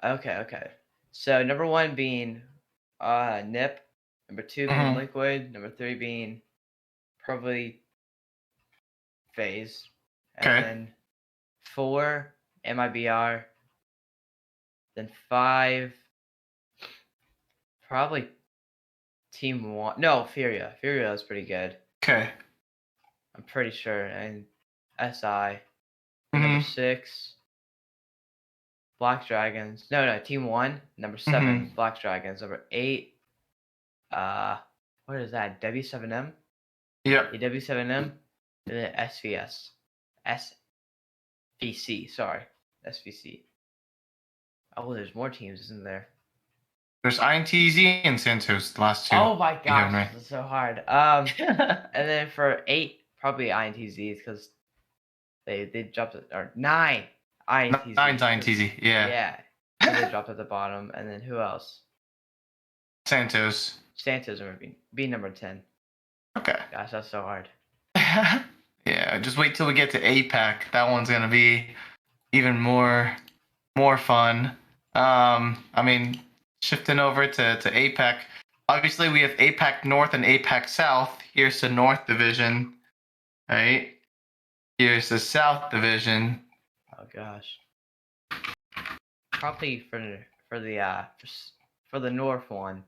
Okay. So number 1 being Nip, number 2 being Liquid, number 3 being probably Phase, and then 4 MIBR, then 5 probably Team 1. No, Furia. Furia is pretty good. Okay. I'm pretty sure, and SI. Number 6, Black Dragons. No, Team 1. Number 7, Black Dragons. Number 8, what is that? W7M? Yep. W7M. And then SVS. SVC, sorry. SVC. Oh, there's more teams, isn't there? There's INTZ and Santos, the last 2. Oh my gosh, right. this is so hard. And then for 8, probably INTZs, because they dropped it, or 9 INTZs. 9's INTZ, yeah. Yeah. So they dropped at the bottom, and then who else? Santos being number 10. Okay. Gosh, that's so hard. Yeah, just wait till we get to APAC. That one's gonna be even more fun. I mean, shifting over to APAC. Obviously, we have APAC North and APAC South. Here's the North Division, right? Here's the South Division. Oh gosh. Probably for the North one,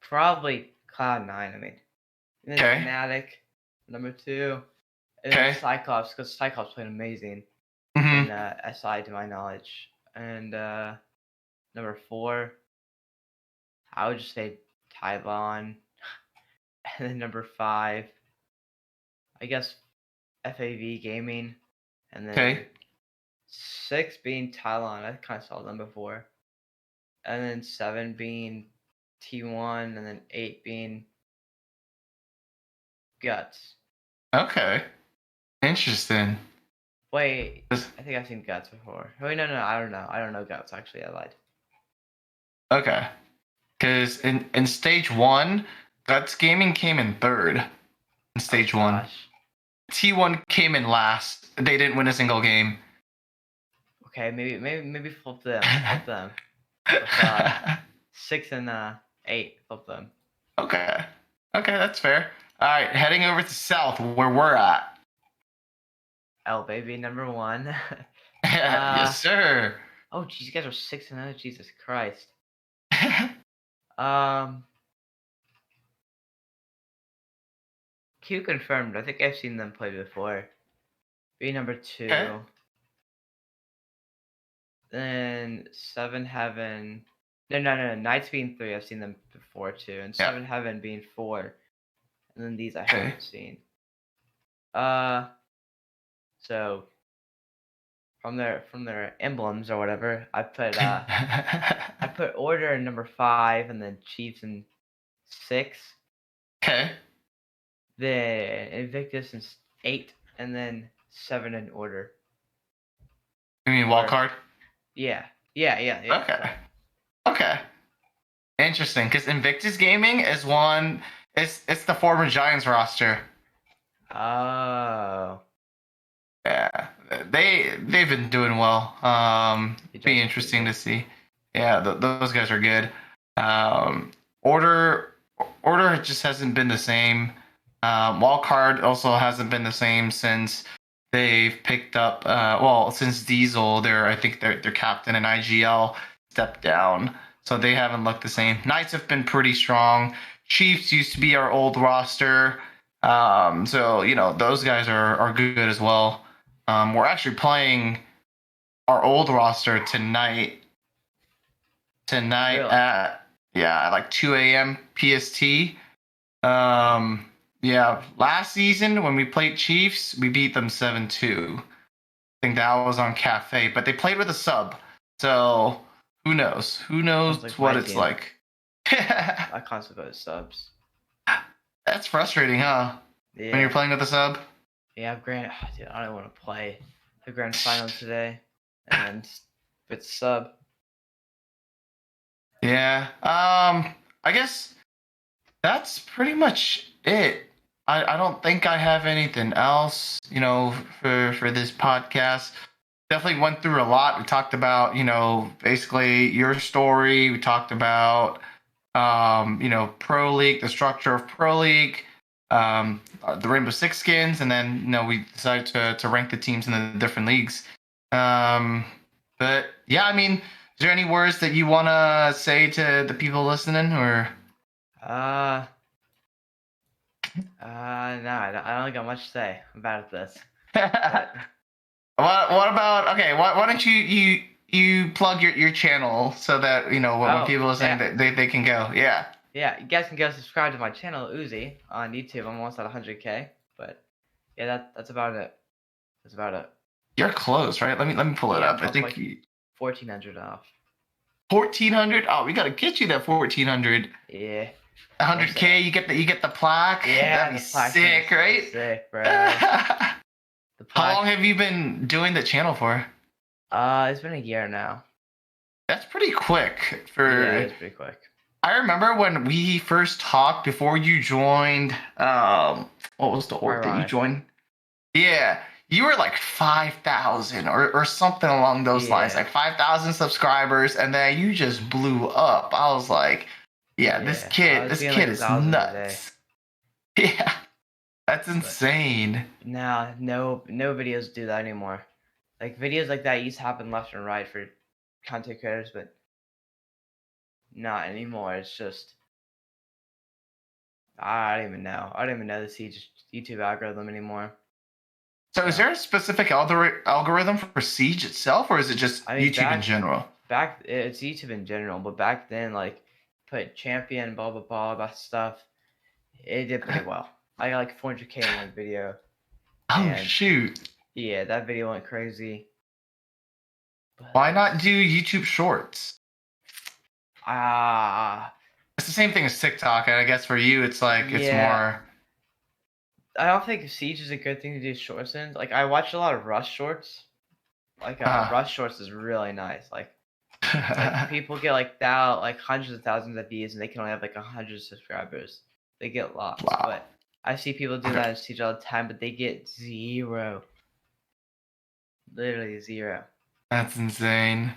probably Cloud9. I mean, and then Fnatic, number 2, and then Cyclops, because Cyclops played amazing in SI to my knowledge, and number 4, I would just say Taiwan, and then number 5, I guess FAV Gaming, and then 6 being Thailand. I kind of saw them before. And then 7 being T1, and then 8 being Guts. Okay. Interesting. Wait, I think I've seen Guts before. Wait, no, I don't know. I don't know Guts, actually. I lied. Okay. Because in stage 1, Guts Gaming came in 3rd in stage 1. T1 came in last. They didn't win a single game. Okay, maybe flip them. 6 and 8, flip them. Okay, that's fair. All right, heading over to South, where we're at. L baby, number 1. Yes, sir. Oh, geez, you guys are 6 and 0. Jesus Christ. Q confirmed. I think I've seen them play before. B number 2. Okay. Then 7 Heaven. No. Knights being 3. I've seen them before too. And 7 Heaven being 4. And then these I haven't seen. So from their emblems or whatever, I put Order in number 5, and then Chiefs in 6. Okay. Then Invictus in 8, and then 7 in Order. You mean Wildcard? Yeah. Okay. Okay. Interesting, because Invictus Gaming is one. It's the former Giants roster. Oh. Yeah, they've been doing well. Be interesting to see. Yeah, those guys are good. Um, order order just hasn't been the same. Wildcard also hasn't been the same since they've picked up. Well, since Diesel, I think their captain and IGL stepped down, so they haven't looked the same. Knights have been pretty strong. Chiefs used to be our old roster. So those guys are good as well. We're actually playing our old roster tonight. Tonight Really? at like 2 a.m. PST. Yeah, last season when we played Chiefs, we beat them 7-2. I think that was on Cafe, but they played with a sub. So who knows? Who knows like what my it's team. like? I constantly go to subs. That's frustrating, huh? Yeah. When you're playing with a sub? Yeah, dude, I don't want to play the grand final today, and then with sub. Yeah. I guess that's pretty much it. I don't think I have anything else, for this podcast. Definitely went through a lot. We talked about, basically your story. We talked about, Pro League, the structure of Pro League, the Rainbow Six skins, and then, we decided to rank the teams in the different leagues. But yeah, I mean, is there any words that you want to say to the people listening, or? No, I don't got much to say about this. What about, okay, why don't you plug your channel so that when people are saying that they can go. Yeah you guys can go subscribe to my channel Ooziie on YouTube. I'm almost at 100K, but yeah, that's about it. You're close, right? Let me pull it up. I think like 1,400 off. 1,400. Oh, we gotta get you that 1,400. Yeah. 100K, you get the plaque. Yeah, that'd be sick, right? Sick, bro. How long have you been doing the channel for? It's been a year now. That's pretty quick. Yeah, it's pretty quick. I remember when we first talked before you joined. What was the org that you joined? Yeah, you were like 5,000 or something along those lines, like 5,000 subscribers, and then you just blew up. I was like, this kid is nuts. Yeah, that's insane. Now, no videos do that anymore. Like videos like that used to happen left and right for content creators, but not anymore. It's just I don't even know. I don't even know the YouTube algorithm anymore. So is there a specific algorithm for Siege itself, or is it just YouTube in general? It's YouTube in general, but back then, like, put champion, blah blah blah, that stuff. It did pretty well. I got like 400K in one video. Oh shoot! Yeah, that video went crazy. Why not do YouTube Shorts? It's the same thing as TikTok, and I guess for you, it's like it's more. I don't think Siege is a good thing to do shorts in. Like, I watch a lot of Rush shorts. Like, Rush shorts is really nice. Like people get like hundreds of thousands of views, and they can only have like 100 subscribers. They get lost. Wow. But I see people do that in Siege all the time, but they get 0. Literally 0. That's insane.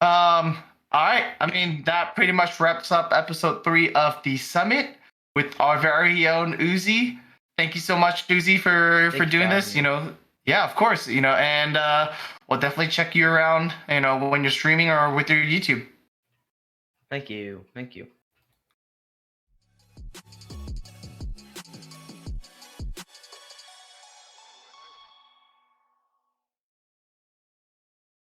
All right. I mean, that pretty much wraps up episode 3 of the summit with our very own Ooziie. Thank you so much, Ooziie, for doing this. Yeah, of course. And we'll definitely check you around. When you're streaming or with your YouTube. Thank you.